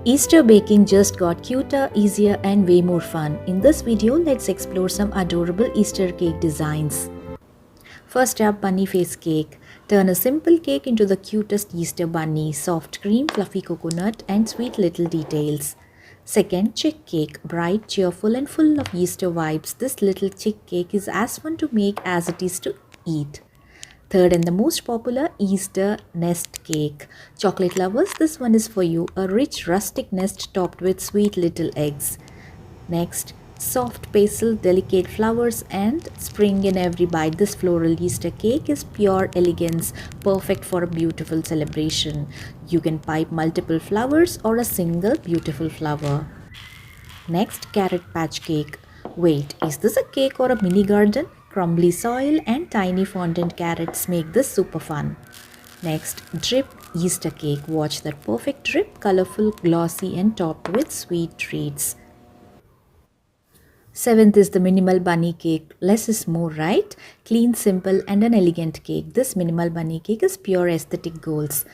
Easter baking just got cuter, easier and way more fun. In this video, let's explore some adorable Easter cake designs. First up, bunny face cake. Turn a simple cake into the cutest Easter bunny, soft cream, fluffy coconut and sweet little details. Second, chick cake. Bright, cheerful and full of Easter vibes, this little chick cake is as fun to make as it is to eat. Third and the most popular, Easter nest cake. Chocolate lovers, this one is for you. A rich rustic nest topped with sweet little eggs. Next, soft basil, delicate flowers and spring in every bite. This floral Easter cake is pure elegance, perfect for a beautiful celebration. You can pipe multiple flowers or a single beautiful flower. Next, carrot patch cake. Wait, is this a cake or a mini garden? Crumbly soil and tiny fondant carrots make this super fun. Next, drip Easter cake. Watch that perfect drip, colorful, glossy and topped with sweet treats. Seventh is the minimal bunny cake. Less is more, right? Clean, simple and an elegant cake. This minimal bunny cake is pure aesthetic goals.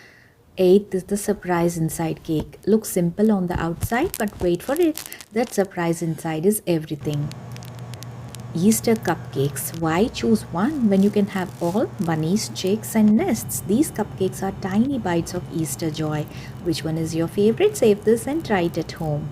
Eighth is the surprise inside cake. Looks simple on the outside, but wait for it. That surprise inside is everything. Easter cupcakes. Why choose one when you can have all bunnies, chicks and nests? These cupcakes are tiny bites of Easter joy. Which one is your favorite? Save this and try it at home.